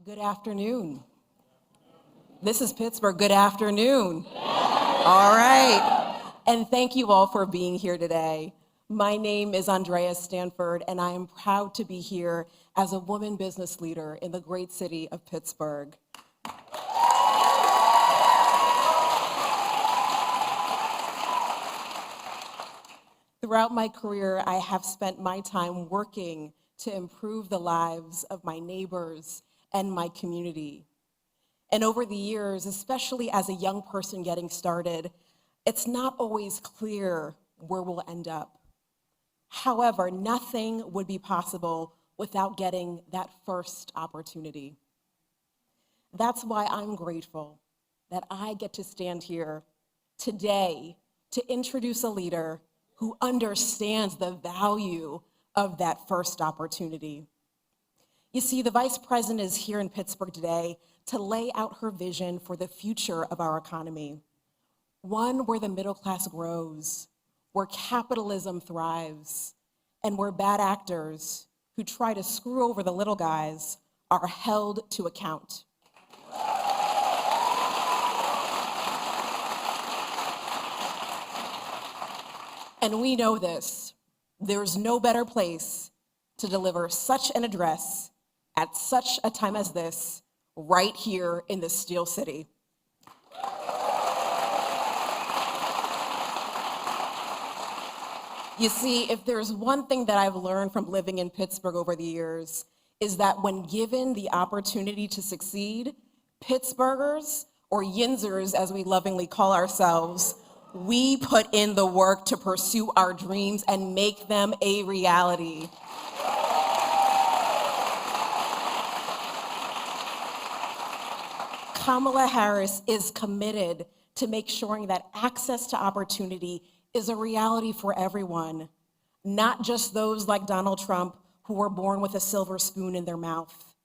Good afternoon. This is Pittsburgh. Good afternoon. All right. And thank you all for being here today. My name is Andrea Stanford, and I am proud to be here as a woman business leader in the great city of Pittsburgh. Throughout my career, I have spent my time working to improve the lives of my neighbors and my community. And over the years, especially as a young person getting started, it's not always clear where we'll end up. However, nothing would be possible without getting that first opportunity. That's why I'm grateful that I get to stand here today to introduce a leader who understands the value of that first opportunity. You see, the Vice President is here in Pittsburgh today to lay out her vision for the future of our economy. One where the middle class grows, where capitalism thrives, and where bad actors who try to screw over the little guys are held to account. And we know this. There's no better place to deliver such an address at such a time as this, right here in the Steel City. You see, if there's one thing that I've learned from living in Pittsburgh over the years, is that when given the opportunity to succeed, Pittsburghers, or Yinzers as we lovingly call ourselves, we put in the work to pursue our dreams and make them a reality. Kamala Harris is committed to make sure that access to opportunity is a reality for everyone, not just those like Donald Trump who were born with a silver spoon in their mouth.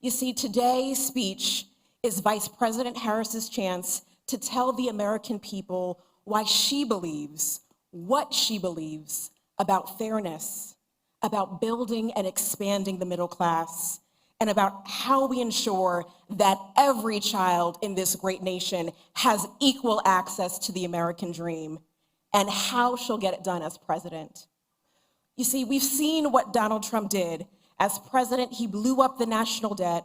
You see, today's speech is Vice President Harris's chance to tell the American people why she believes, what she believes about fairness, about building and expanding the middle class, and about how we ensure that every child in this great nation has equal access to the American dream, and how she'll get it done as president. You see, we've seen what Donald Trump did. As president, he blew up the national debt,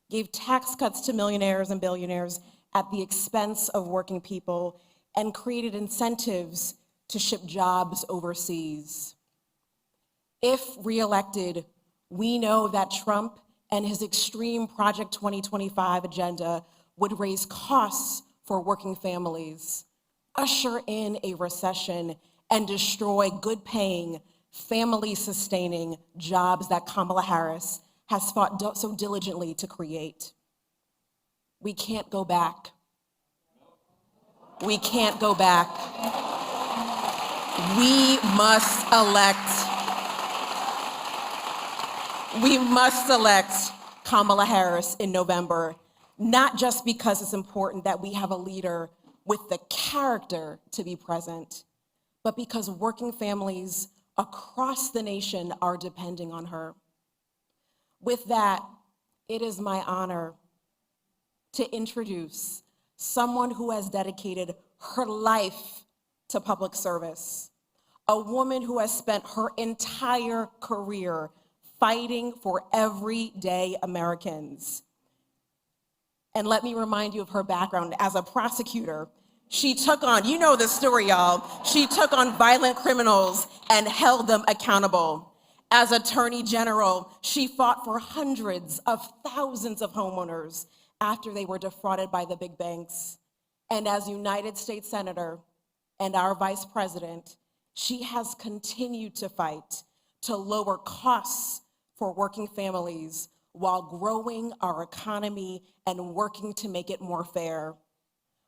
gave tax cuts to millionaires and billionaires at the expense of working people, and created incentives to ship jobs overseas. If reelected, we know that Trump and his extreme Project 2025 agenda would raise costs for working families, usher in a recession, and destroy good-paying, family-sustaining jobs that Kamala Harris has fought so diligently to create. We can't go back. We can't go back. We must elect Kamala Harris in November, not just because it's important that we have a leader with the character to be present, but because working families across the nation are depending on her. With that, it is my honor to introduce someone who has dedicated her life to public service, a woman who has spent her entire career fighting for everyday Americans. And let me remind you of her background. As a prosecutor, she took on, you know the story, y'all, she took on violent criminals and held them accountable. As Attorney General, she fought for hundreds of thousands of homeowners after they were defrauded by the big banks. And as United States Senator and our Vice President, she has continued to fight to lower costs for working families while growing our economy and working to make it more fair.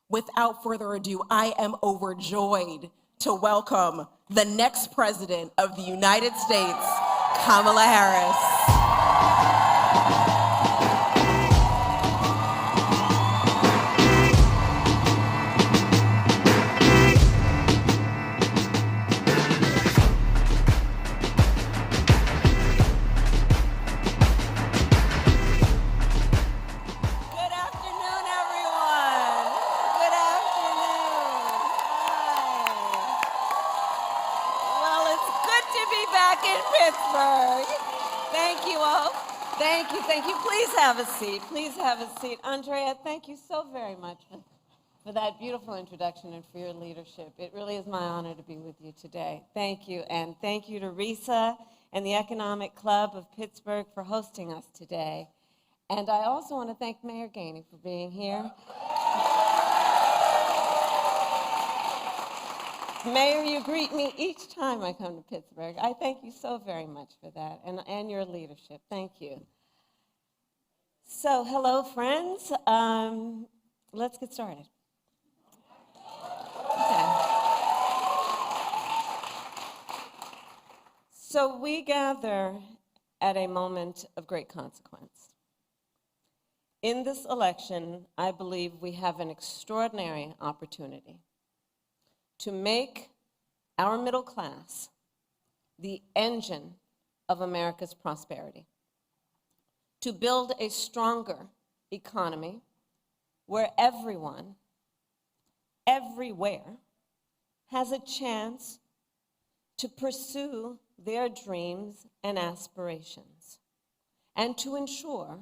Without further ado, I am overjoyed to welcome the next President of the United States, Kamala Harris. Thank you all. Thank you, thank you. Please have a seat. Please have a seat. Andrea, thank you so very much for that beautiful introduction and for your leadership. It really is my honor to be with you today. Thank you, and thank you to Risa and the Economic Club of Pittsburgh for hosting us today. And I also want to thank Mayor Gainey for being here. Mayor, you greet me each time I come to Pittsburgh. I thank you so very much for that, and your leadership. Thank you. So, hello, friends. Let's get started. Okay. So we gather at a moment of great consequence. In this election, I believe we have an extraordinary opportunity to make our middle class the engine of America's prosperity, to build a stronger economy where everyone, everywhere, has a chance to pursue their dreams and aspirations, and to ensure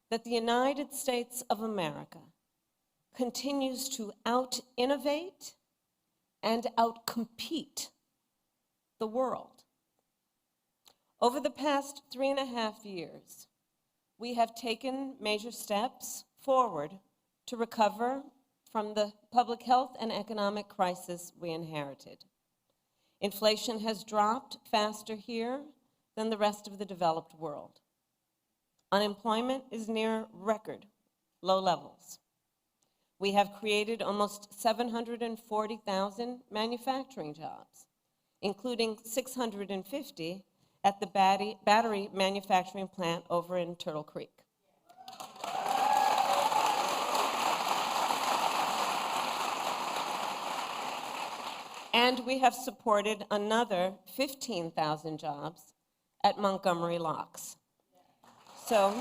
that the United States of America continues to out-innovate and out-compete the world. Over the past 3.5 years, we have taken major steps forward to recover from the public health and economic crisis we inherited. Inflation has dropped faster here than the rest of the developed world. Unemployment is near record low levels. We have created almost 740,000 manufacturing jobs, including 650 at the battery manufacturing plant over in Turtle Creek. And we have supported another 15,000 jobs at Montgomery Locks. So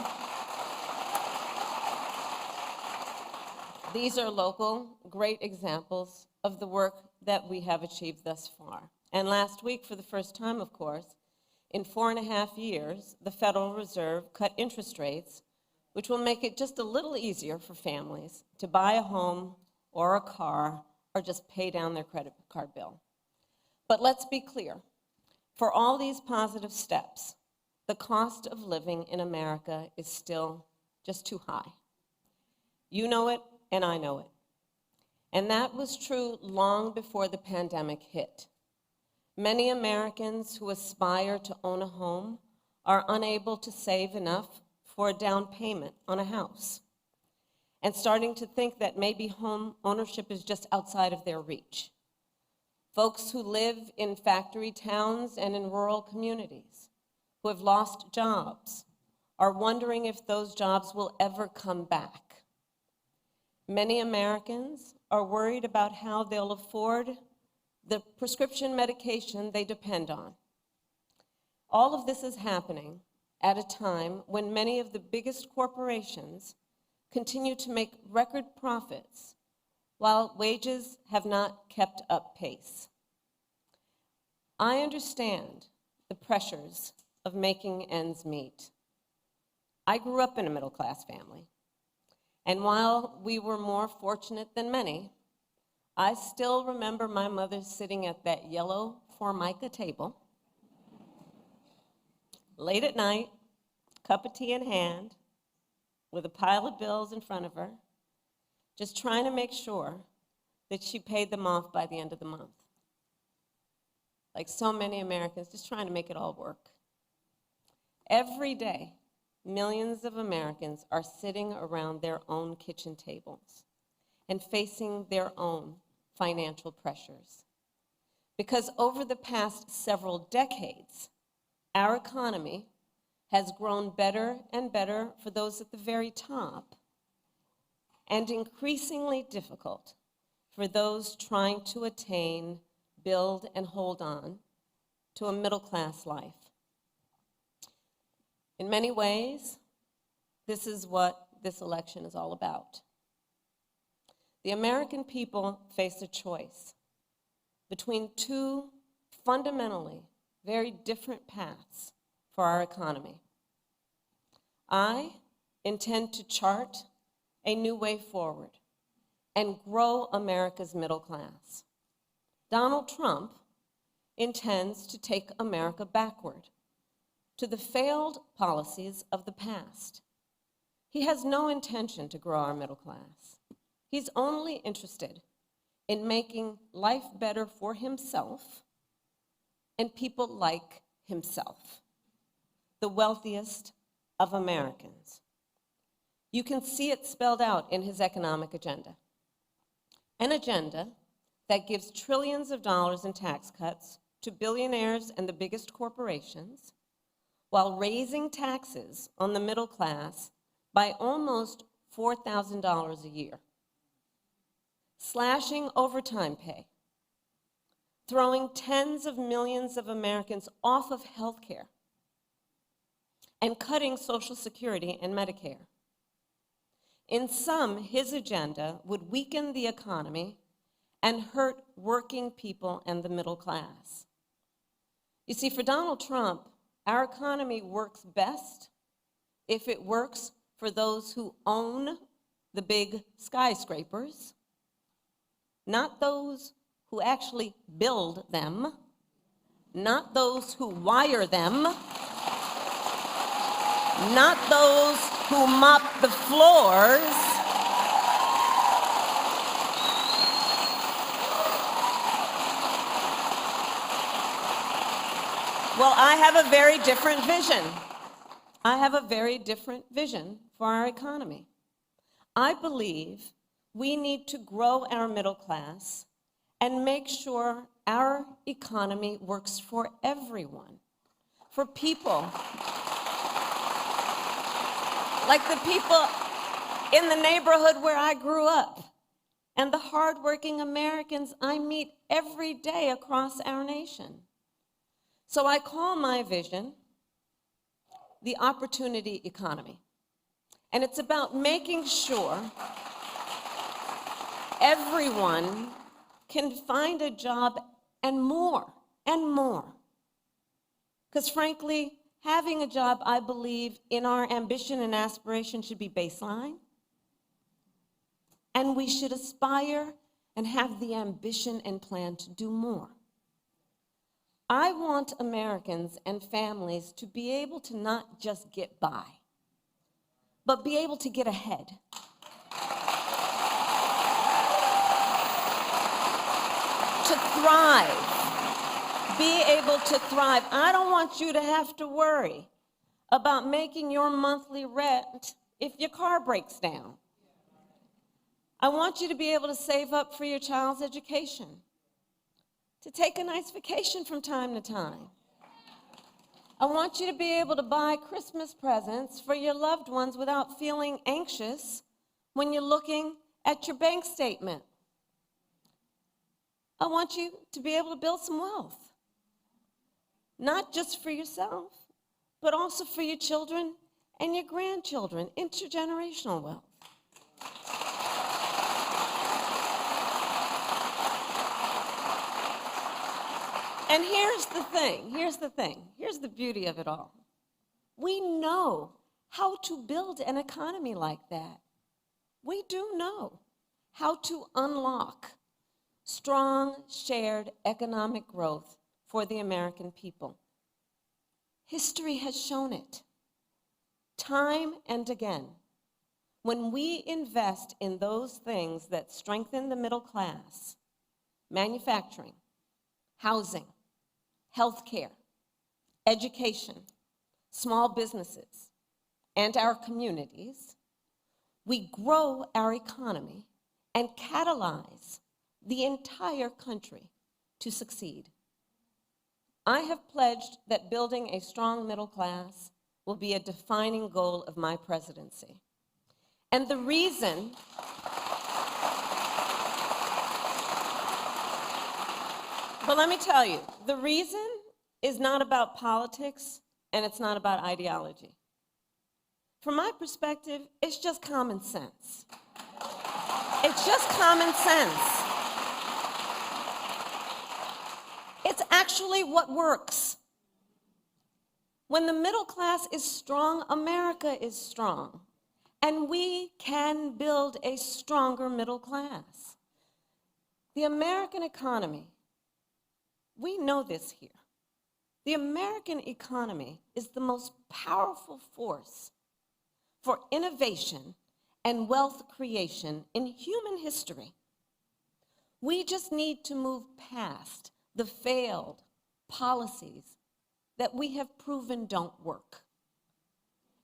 these are local, great examples of the work that we have achieved thus far. And last week, for the first time, of course, in 4.5 years, the Federal Reserve cut interest rates, which will make it just a little easier for families to buy a home or a car or just pay down their credit card bill. But let's be clear, for all these positive steps, the cost of living in America is still just too high. You know it, and I know it. And that was true long before the pandemic hit. Many Americans who aspire to own a home are unable to save enough for a down payment on a house, and starting to think that maybe home ownership is just outside of their reach. Folks who live in factory towns and in rural communities, who have lost jobs, are wondering if those jobs will ever come back. Many Americans are worried about how they'll afford the prescription medication they depend on. All of this is happening at a time when many of the biggest corporations continue to make record profits while wages have not kept up pace. I understand the pressures of making ends meet. I grew up in a middle-class family, and while we were more fortunate than many, I still remember my mother sitting at that yellow Formica table, late at night, cup of tea in hand, with a pile of bills in front of her, just trying to make sure that she paid them off by the end of the month. Like so many Americans, just trying to make it all work. Every day, millions of Americans are sitting around their own kitchen tables and facing their own financial pressures. Because over the past several decades, our economy has grown better and better for those at the very top, and increasingly difficult for those trying to attain, build, and hold on to a middle-class life. In many ways, this is what this election is all about. The American people face a choice between two fundamentally very different paths for our economy. I intend to chart a new way forward and grow America's middle class. Donald Trump intends to take America backward to the failed policies of the past. He has no intention to grow our middle class. He's only interested in making life better for himself and people like himself, the wealthiest of Americans. You can see it spelled out in his economic agenda. An agenda that gives trillions of dollars in tax cuts to billionaires and the biggest corporations, while raising taxes on the middle class by almost $4,000 a year, slashing overtime pay, throwing tens of millions of Americans off of health care, and cutting Social Security and Medicare. In sum, his agenda would weaken the economy and hurt working people and the middle class. You see, for Donald Trump, our economy works best if it works for those who own the big skyscrapers, not those who actually build them, not those who wire them, not those who mop the floors, well, I have a very different vision. I have a very different vision for our economy. I believe we need to grow our middle class and make sure our economy works for everyone, for people like the people in the neighborhood where I grew up and the hardworking Americans I meet every day across our nation. So I call my vision the opportunity economy. And it's about making sure everyone can find a job and more, and more. Because frankly, having a job, I believe, in our ambition and aspiration should be baseline. And we should aspire and have the ambition and plan to do more. I want Americans and families to be able to not just get by, but be able to get ahead. To thrive. Be able to thrive. I don't want you to have to worry about making your monthly rent if your car breaks down. I want you to be able to save up for your child's education, to take a nice vacation from time to time. I want you to be able to buy Christmas presents for your loved ones without feeling anxious when you're looking at your bank statement. I want you to be able to build some wealth, not just for yourself, but also for your children and your grandchildren, intergenerational wealth. And here's the beauty of it all. We know how to build an economy like that. We do know how to unlock strong, shared economic growth for the American people. History has shown it time and again. When we invest in those things that strengthen the middle class, manufacturing, housing, healthcare, education, small businesses, and our communities, we grow our economy and catalyze the entire country to succeed. I have pledged that building a strong middle class will be a defining goal of my presidency. And the reason but let me tell you, the reason is not about politics and it's not about ideology. From my perspective, it's just common sense. It's just common sense. It's actually what works. When the middle class is strong, America is strong. And we can build a stronger middle class. The American economy, we know this here. The American economy is the most powerful force for innovation and wealth creation in human history. We just need to move past the failed policies that we have proven don't work.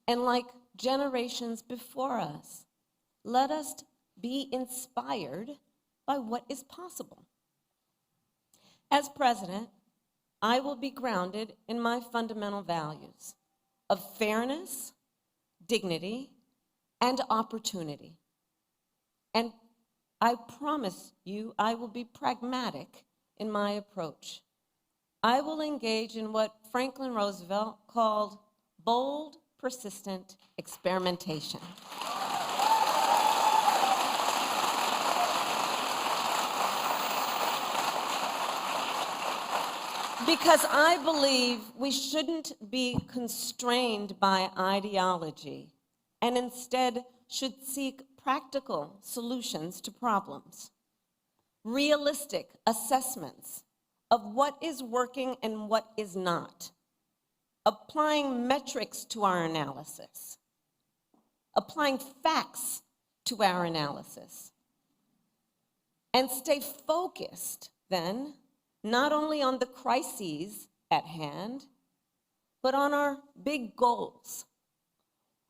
And like generations before us, let us be inspired by what is possible. As president, I will be grounded in my fundamental values of fairness, dignity, and opportunity. And I promise you, I will be pragmatic in my approach. I will engage in what Franklin Roosevelt called bold, persistent experimentation. Because I believe we shouldn't be constrained by ideology and instead should seek practical solutions to problems, realistic assessments of what is working and what is not, applying metrics to our analysis, applying facts to our analysis, and stay focused then not only on the crises at hand, but on our big goals,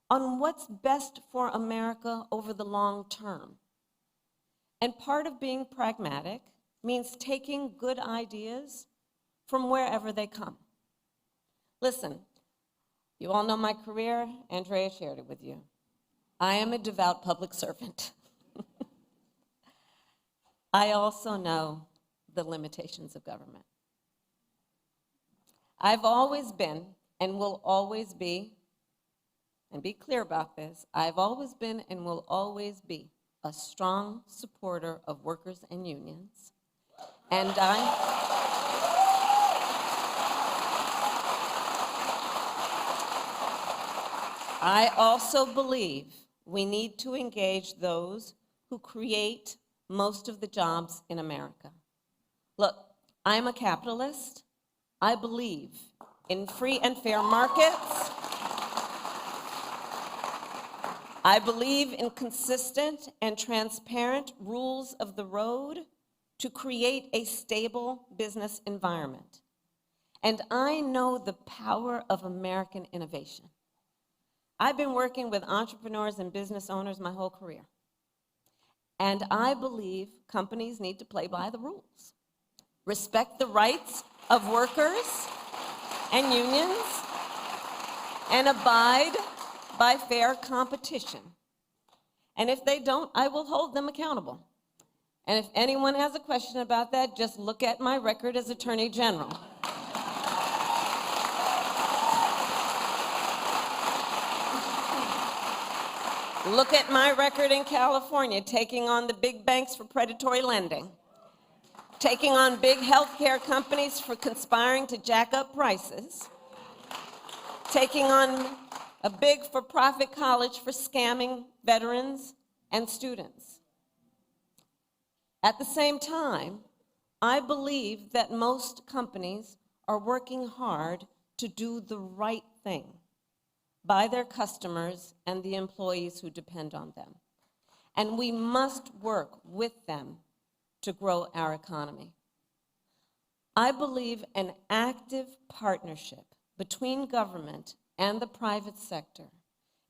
on what's best for America over the long term. And part of being pragmatic means taking good ideas from wherever they come. Listen, you all know my career. Andrea shared it with you. I am a devout public servant. I also know the limitations of government. I've always been and will always be, and be clear about this, I've always been and will always be a strong supporter of workers and unions. And I also believe we need to engage those who create most of the jobs in America. Look, I'm a capitalist. I believe in free and fair markets. I believe in consistent and transparent rules of the road to create a stable business environment. And I know the power of American innovation. I've been working with entrepreneurs and business owners my whole career. And I believe companies need to play by the rules. Respect the rights of workers and unions, and abide by fair competition. And if they don't, I will hold them accountable. And if anyone has a question about that, just look at my record as Attorney General. Look at my record in California, taking on the big banks for predatory lending, taking on big healthcare companies for conspiring to jack up prices, taking on a big for-profit college for scamming veterans and students. At the same time, I believe that most companies are working hard to do the right thing by their customers and the employees who depend on them. And we must work with them to grow our economy. I believe an active partnership between government and the private sector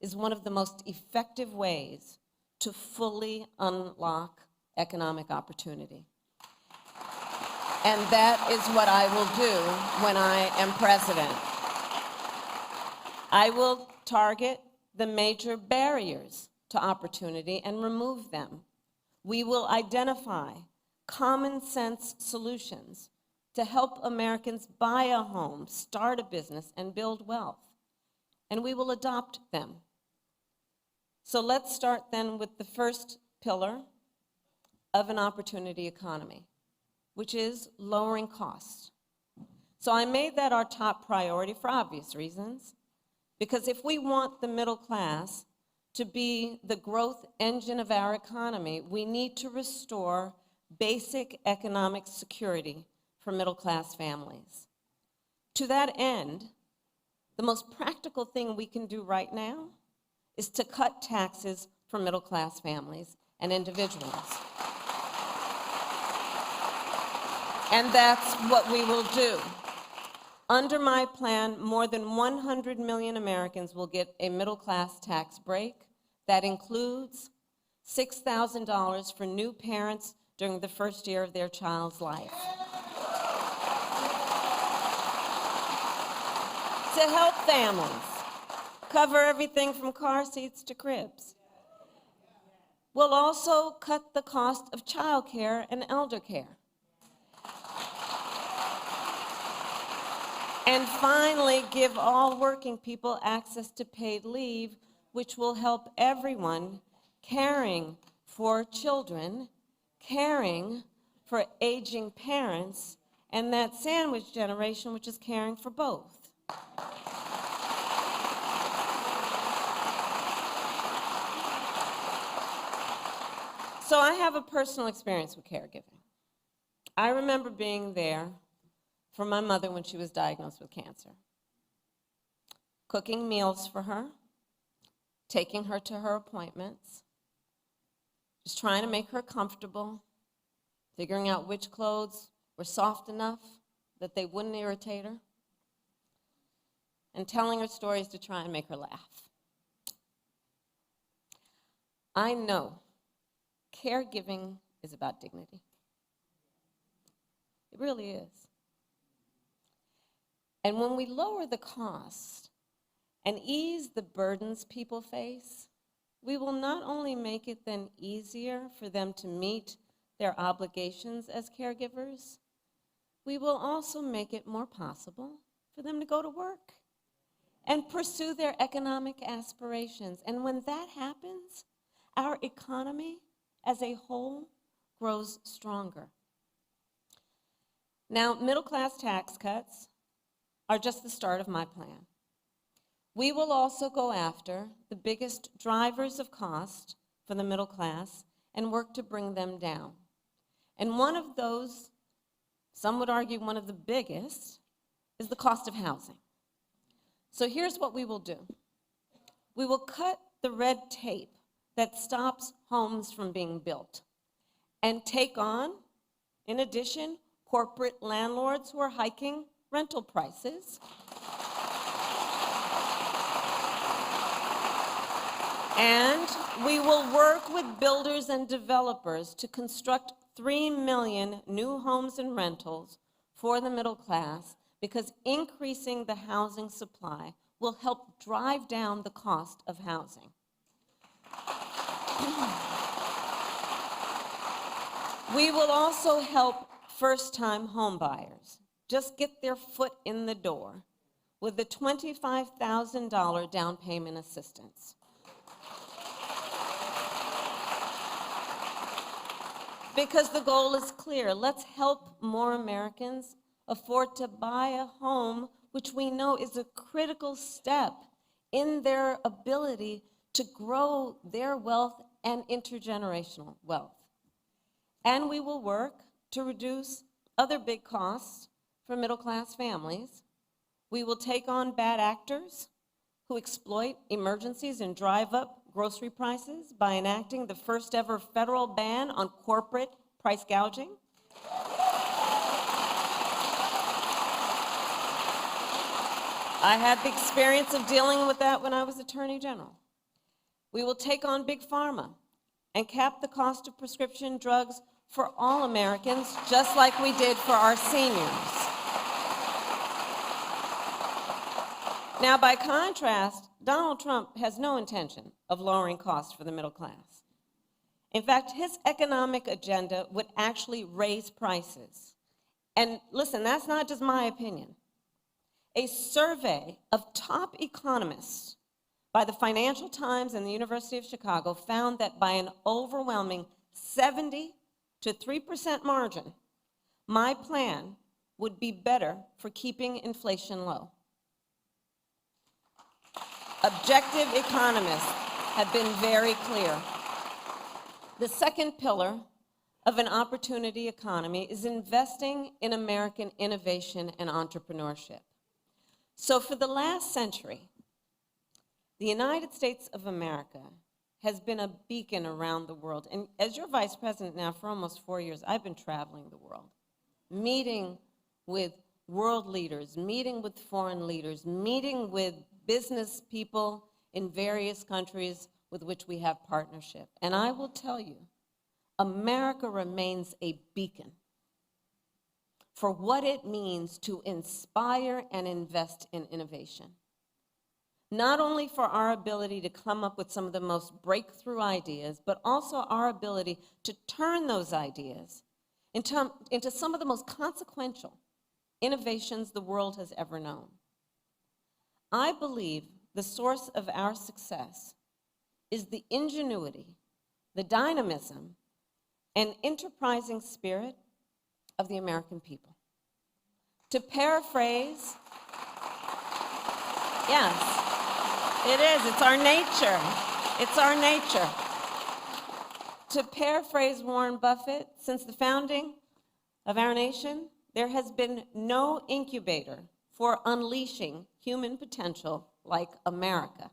is one of the most effective ways to fully unlock economic opportunity. And that is what I will do when I am president. I will target the major barriers to opportunity and remove them. We will identify common sense solutions to help Americans buy a home, start a business, and build wealth. And we will adopt them. So let's start then with the first pillar of an opportunity economy, which is lowering costs. So I made that our top priority for obvious reasons, because if we want the middle class to be the growth engine of our economy, we need to restore basic economic security for middle-class families. To that end, the most practical thing we can do right now is to cut taxes for middle-class families and individuals. And that's what we will do. Under my plan, more than 100 million Americans will get a middle-class tax break. That includes $6,000 for new parents during the first year of their child's life. To help families cover everything from car seats to cribs. We'll also cut the cost of childcare and elder care. And finally, give all working people access to paid leave, which will help everyone caring for children, caring for aging parents, and that sandwich generation, which is caring for both. So I have a personal experience with caregiving. I remember being there for my mother when she was diagnosed with cancer, cooking meals for her, taking her to her appointments, just trying to make her comfortable, figuring out which clothes were soft enough that they wouldn't irritate her, and telling her stories to try and make her laugh. I know caregiving is about dignity. It really is. And when we lower the cost and ease the burdens people face, we will not only make it then easier for them to meet their obligations as caregivers, we will also make it more possible for them to go to work and pursue their economic aspirations. And when that happens, our economy as a whole grows stronger. Now, middle-class tax cuts are just the start of my plan. We will also go after the biggest drivers of cost for the middle class and work to bring them down. And one of those, some would argue one of the biggest, is the cost of housing. So here's what we will do. We will cut the red tape that stops homes from being built and take on, in addition, corporate landlords who are hiking rental prices. And we will work with builders and developers to construct 3 million new homes and rentals for the middle class, because increasing the housing supply will help drive down the cost of housing. We will also help first-time homebuyers just get their foot in the door with the $25,000 down payment assistance. Because the goal is clear. Let's help more Americans afford to buy a home, which we know is a critical step in their ability to grow their wealth and intergenerational wealth. And we will work to reduce other big costs for middle-class families. We will take on bad actors who exploit emergencies and drive up grocery prices by enacting the first ever federal ban on corporate price gouging. I had the experience of dealing with that when I was Attorney General. We will take on Big Pharma and cap the cost of prescription drugs for all Americans, just like we did for our seniors. Now, by contrast, Donald Trump has no intention of lowering costs for the middle class. In fact, his economic agenda would actually raise prices. And listen, that's not just my opinion. A survey of top economists by the Financial Times and the University of Chicago found that by an overwhelming 70 to 3% margin, my plan would be better for keeping inflation low. Objective economists have been very clear. The second pillar of an opportunity economy is investing in American innovation and entrepreneurship. So for the last century, the United States of America has been a beacon around the world. And as your vice president now for almost 4 years, I've been traveling the world, meeting with world leaders, meeting with foreign leaders, meeting with business people in various countries with which we have partnership. And I will tell you, America remains a beacon for what it means to inspire and invest in innovation. Not only for our ability to come up with some of the most breakthrough ideas, but also our ability to turn those ideas into some of the most consequential innovations the world has ever known. I believe the source of our success is the ingenuity, the dynamism, and enterprising spirit of the American people. To paraphrase, yes, it is, it's our nature. It's our nature. To paraphrase Warren Buffett, since the founding of our nation, there has been no incubator for unleashing human potential like America.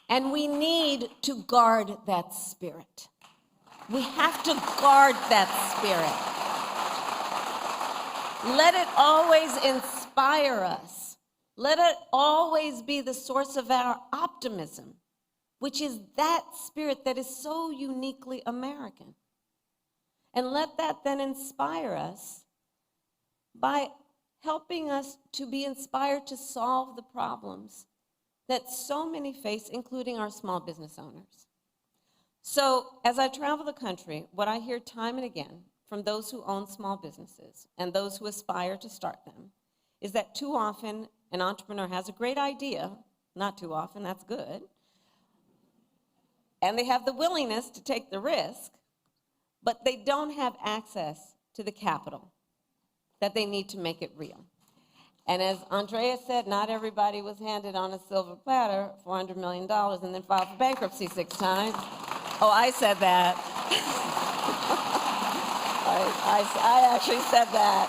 And we need to guard that spirit. We have to guard that spirit. Let it always inspire us. Let it always be the source of our optimism, which is that spirit that is so uniquely American. And let that then inspire us by helping us to be inspired to solve the problems that so many face, including our small business owners. So as I travel the country, what I hear time and again from those who own small businesses and those who aspire to start them is that too often an entrepreneur has a great idea, not too often, that's good, and they have the willingness to take the risk, but they don't have access to the capital that they need to make it real. And as Andrea said, not everybody was handed on a silver platter $400 million and then filed for bankruptcy 6 times. Oh, I said that. I actually said that.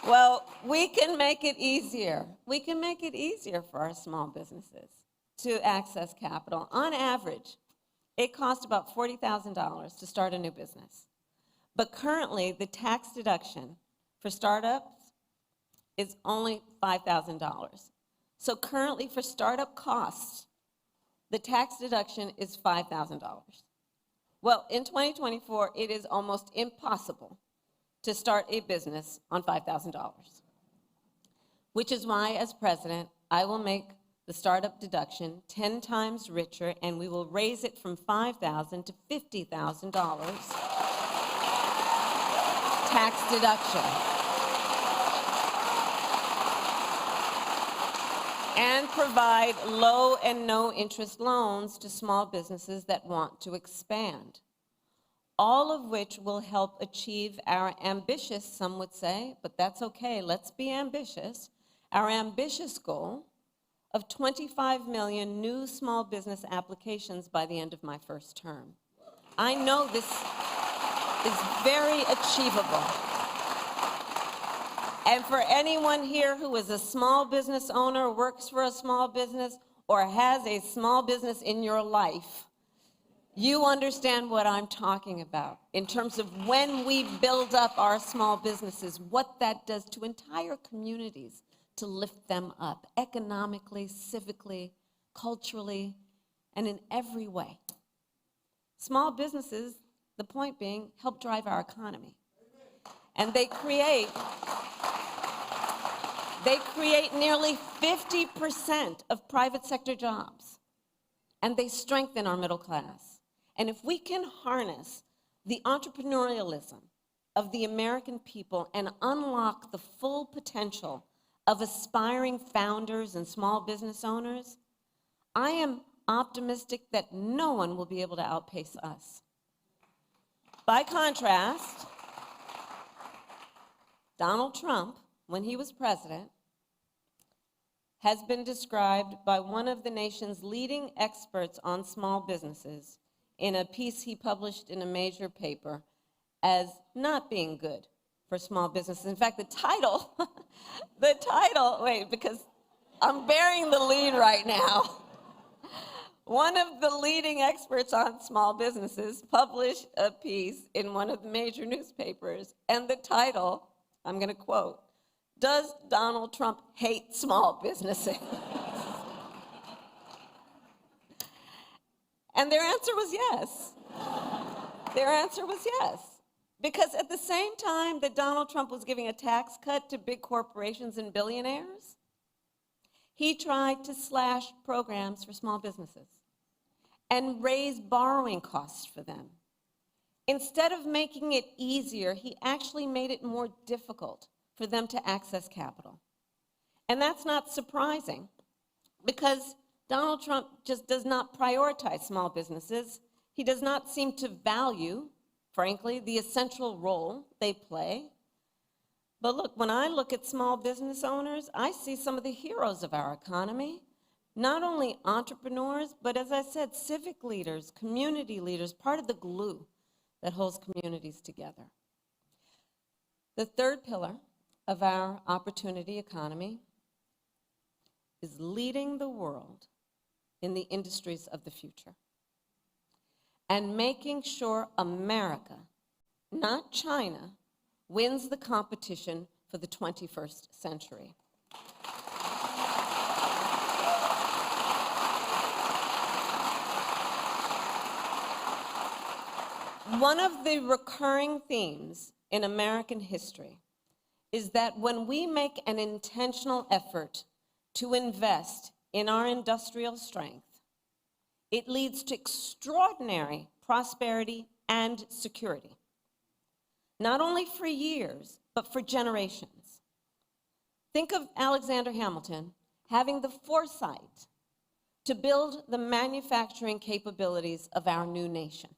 Well, we can make it easier. We can make it easier for our small businesses to access capital. On average, it costs about $40,000 to start a new business. But currently, the tax deduction for startups is only $5,000. So currently, for startup costs, the tax deduction is $5,000. Well, in 2024, it is almost impossible to start a business on $5,000, which is why, as president, I will make the startup deduction 10 times richer, and we will raise it from $5,000 to $50,000 tax deduction. And provide low and no interest loans to small businesses that want to expand. All of which will help achieve our ambitious, some would say, but that's okay, let's be ambitious, our ambitious goal of 25 million new small business applications by the end of my first term. I know this is very achievable. And for anyone here who is a small business owner, works for a small business, or has a small business in your life, you understand what I'm talking about in terms of when we build up our small businesses, what that does to entire communities to lift them up economically, civically, culturally, and in every way. Small businesses, the point being, help drive our economy. And they create nearly 50% of private sector jobs. And they strengthen our middle class. And if we can harness the entrepreneurialism of the American people and unlock the full potential of aspiring founders and small business owners, I am optimistic that no one will be able to outpace us. By contrast, Donald Trump, when he was president, has been described by one of the nation's leading experts on small businesses in a piece he published in a major paper as not being good for small businesses. In fact, the title, wait, because I'm bearing the lead right now. One of the leading experts on small businesses published a piece in one of the major newspapers, and the title, I'm going to quote, "Does Donald Trump hate small businesses?" And their answer was yes. Their answer was yes. Because at the same time that Donald Trump was giving a tax cut to big corporations and billionaires, he tried to slash programs for small businesses and raise borrowing costs for them. Instead of making it easier, he actually made it more difficult for them to access capital. And that's not surprising, because Donald Trump just does not prioritize small businesses. He does not seem to value, frankly, the essential role they play. But look, when I look at small business owners, I see some of the heroes of our economy. Not only entrepreneurs, but as I said, civic leaders, community leaders, part of the glue that holds communities together. The third pillar of our opportunity economy is leading the world in the industries of the future and making sure America, not China, wins the competition for the 21st century. One of the recurring themes in American history is that when we make an intentional effort to invest in our industrial strength, it leads to extraordinary prosperity and security, not only for years, but for generations. Think of Alexander Hamilton having the foresight to build the manufacturing capabilities of our new nation.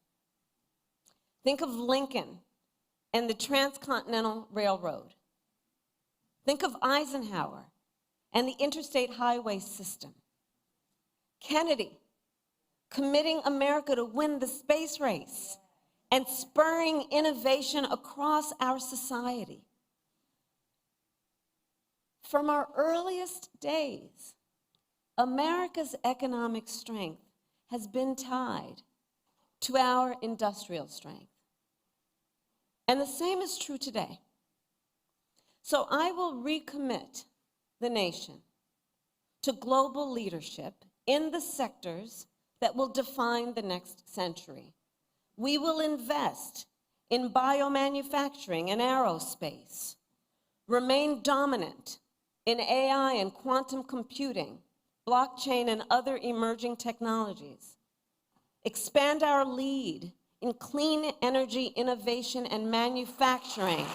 Think of Lincoln and the Transcontinental Railroad. Think of Eisenhower and the interstate highway system. Kennedy committing America to win the space race and spurring innovation across our society. From our earliest days, America's economic strength has been tied to our industrial strength. And the same is true today. So I will recommit the nation to global leadership in the sectors that will define the next century. We will invest in biomanufacturing and aerospace, remain dominant in AI and quantum computing, blockchain and other emerging technologies, expand our lead in clean energy innovation and manufacturing,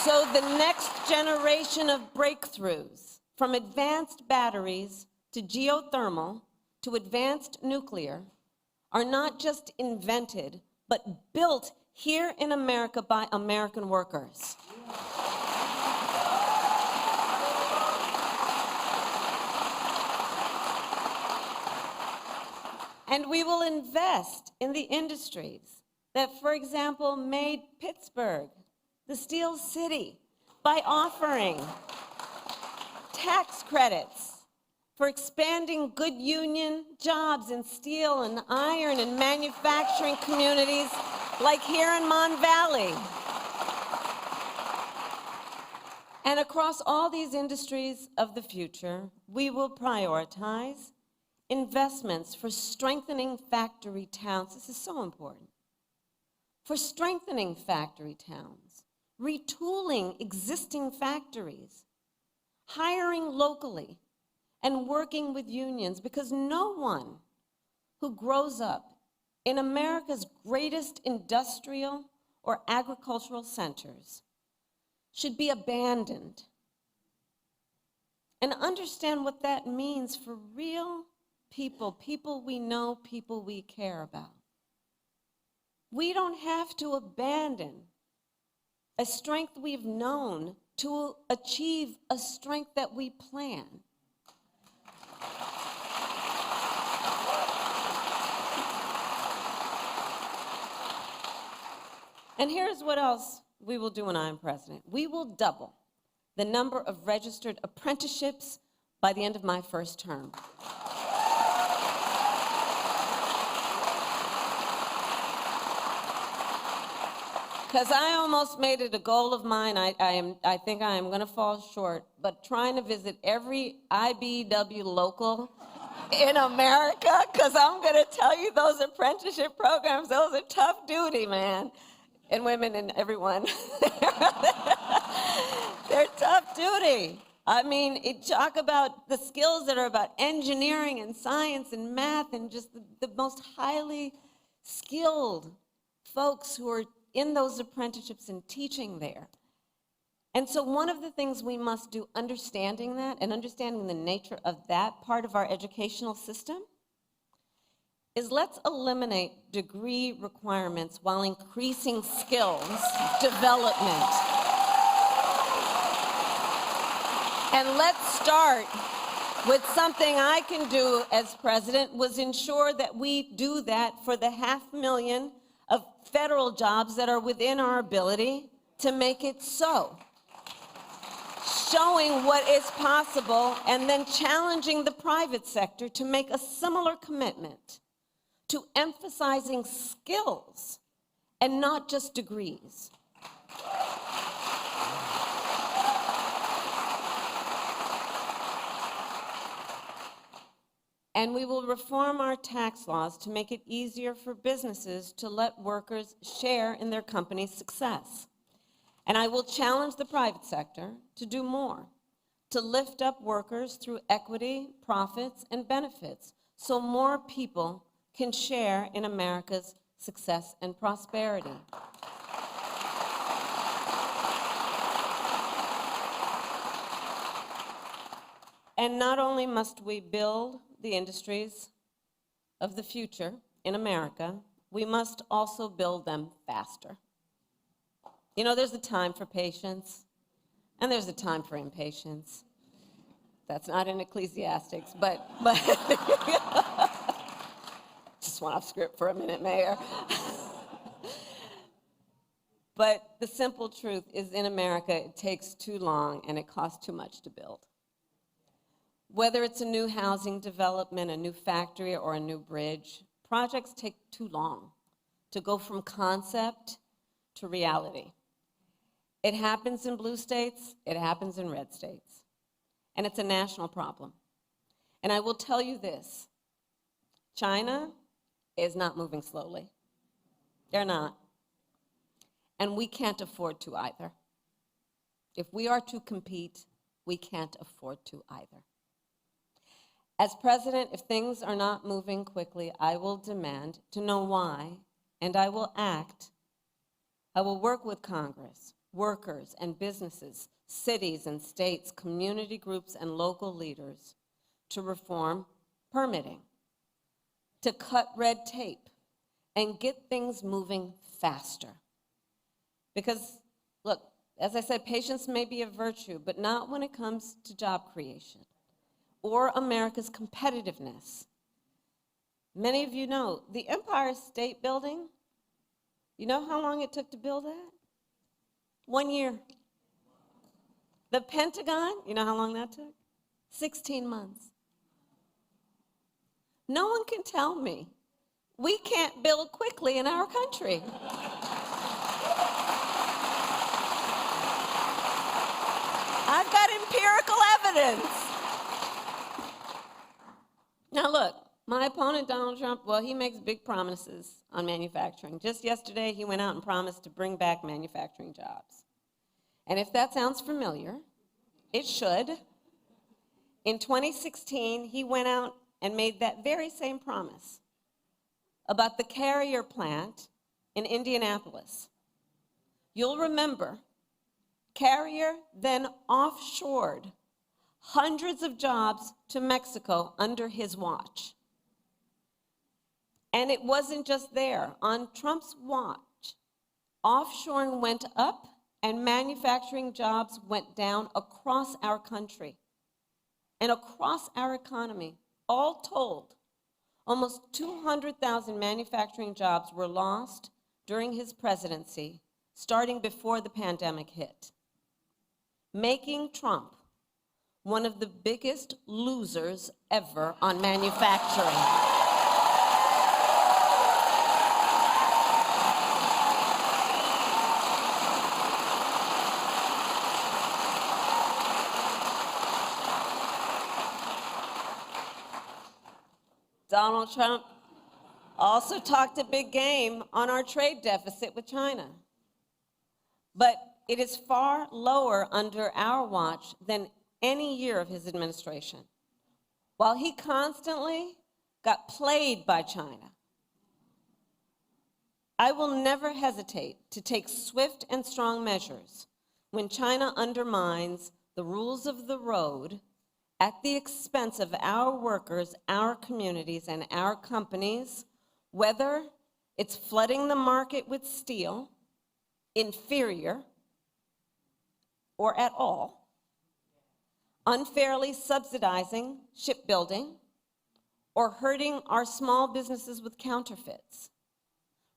so the next generation of breakthroughs, from advanced batteries to geothermal to advanced nuclear, are not just invented, but built here in America by American workers. And we will invest in the industries that, for example, made Pittsburgh the Steel City by offering tax credits for expanding good union jobs in steel and iron and manufacturing communities like here in Mon Valley. And across all these industries of the future, we will prioritize investments for strengthening factory towns. This is so important. For strengthening factory towns, retooling existing factories, hiring locally, and working with unions, because no one who grows up in America's greatest industrial or agricultural centers should be abandoned. And understand what that means for real people, people we know, people we care about. We don't have to abandon a strength we've known to achieve a strength that we plan. And here's what else we will do when I'm president. We will double the number of registered apprenticeships by the end of my first term. Because I almost made it a goal of mine. I think I am going to fall short, but trying to visit every IBEW local in America, because I'm going to tell you those apprenticeship programs, those are tough duty, man. And women and everyone. They're tough duty. I mean, talk about the skills that are about engineering and science and math and just the most highly skilled folks who are in those apprenticeships and teaching there. And so one of the things we must do, understanding that and understanding the nature of that part of our educational system, is let's eliminate degree requirements while increasing skills development. And let's start with something I can do as president, was ensure that we do that for the 500,000 of federal jobs that are within our ability to make it so. Showing what is possible and then challenging the private sector to make a similar commitment to emphasizing skills and not just degrees. And we will reform our tax laws to make it easier for businesses to let workers share in their company's success. And I will challenge the private sector to do more, to lift up workers through equity, profits, and benefits, so more people can share in America's success and prosperity. And not only must we build the industries of the future in America, we must also build them faster. You know, there's a time for patience, and there's a time for impatience. That's not in Ecclesiastics, but just went off script for a minute, Mayor. But the simple truth is, in America, it takes too long and it costs too much to build. Whether it's a new housing development, a new factory, or a new bridge, projects take too long to go from concept to reality. It happens in blue states, it happens in red states, and it's a national problem. And I will tell you this, China is not moving slowly. They're not. And we can't afford to either. If we are to compete, we can't afford to either. As president, if things are not moving quickly, I will demand to know why, and I will act. I will work with Congress, workers and businesses, cities and states, community groups and local leaders to reform permitting, to cut red tape, and get things moving faster. Because, look, as I said, patience may be a virtue, but not when it comes to job creation or America's competitiveness. Many of you know, the Empire State Building, you know how long it took to build that? 1 year. The Pentagon, you know how long that took? 16 months. No one can tell me we can't build quickly in our country. I've got empirical evidence. Now look, my opponent, Donald Trump, well, he makes big promises on manufacturing. Just yesterday, he went out and promised to bring back manufacturing jobs. And if that sounds familiar, it should. In 2016, he went out and made that very same promise about the Carrier plant in Indianapolis. You'll remember, Carrier then offshored hundreds of jobs to Mexico under his watch. And it wasn't just there. On Trump's watch, offshoring went up and manufacturing jobs went down across our country and across our economy. All told, almost 200,000 manufacturing jobs were lost during his presidency, starting before the pandemic hit, making Trump one of the biggest losers ever on manufacturing. Donald Trump also talked a big game on our trade deficit with China. But it is far lower under our watch than any year of his administration. While he constantly got played by China, I will never hesitate to take swift and strong measures when China undermines the rules of the road at the expense of our workers, our communities, and our companies, whether it's flooding the market with steel, inferior, or at all, unfairly subsidizing shipbuilding, or hurting our small businesses with counterfeits.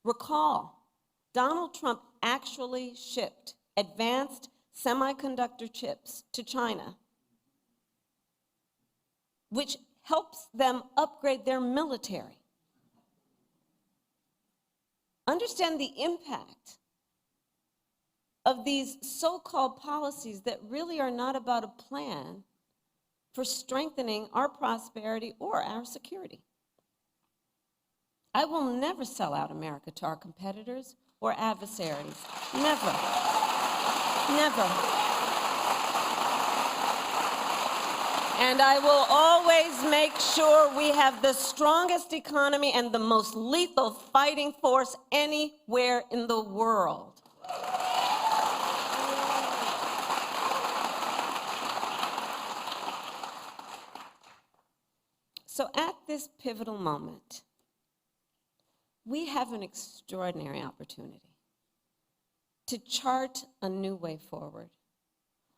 Recall, Donald Trump actually shipped advanced semiconductor chips to China, which helps them upgrade their military. Understand the impact of these so-called policies that really are not about a plan for strengthening our prosperity or our security. I will never sell out America to our competitors or adversaries. Never. Never. And I will always make sure we have the strongest economy and the most lethal fighting force anywhere in the world. So at this pivotal moment, we have an extraordinary opportunity to chart a new way forward.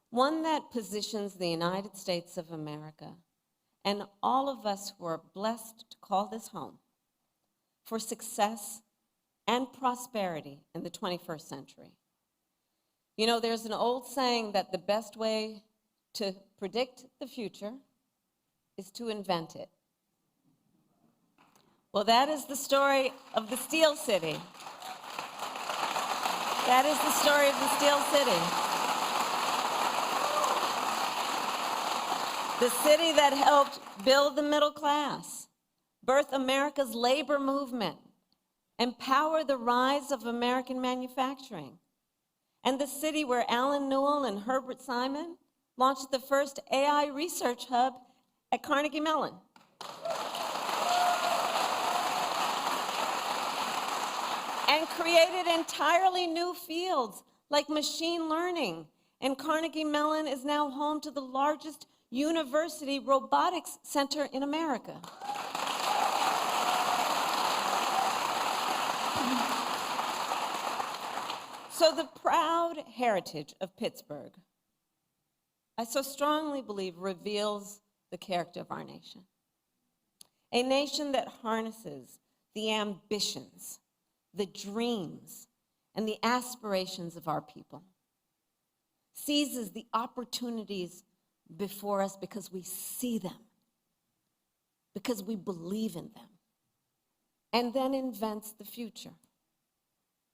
One that positions the United States of America and all of us who are blessed to call this home for success and prosperity in the 21st century. You know, there's an old saying that the best way to predict the future is to invent it. Well, that is the story of the Steel City. That is the story of the Steel City. The city that helped build the middle class, birth America's labor movement, empower the rise of American manufacturing, and the city where Alan Newell and Herbert Simon launched the first AI research hub at Carnegie Mellon. And created entirely new fields like machine learning. And Carnegie Mellon is now home to the largest university robotics center in America. So the proud heritage of Pittsburgh, I so strongly believe, reveals the character of our nation. A nation that harnesses the ambitions, the dreams, and the aspirations of our people, seizes the opportunities before us because we see them, because we believe in them, and then invents the future.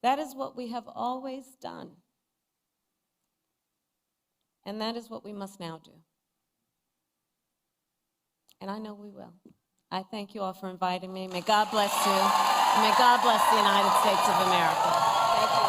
That is what we have always done. And that is what we must now do. And I know we will. I thank you all for inviting me. May God bless you. And may God bless the United States of America. Thank you.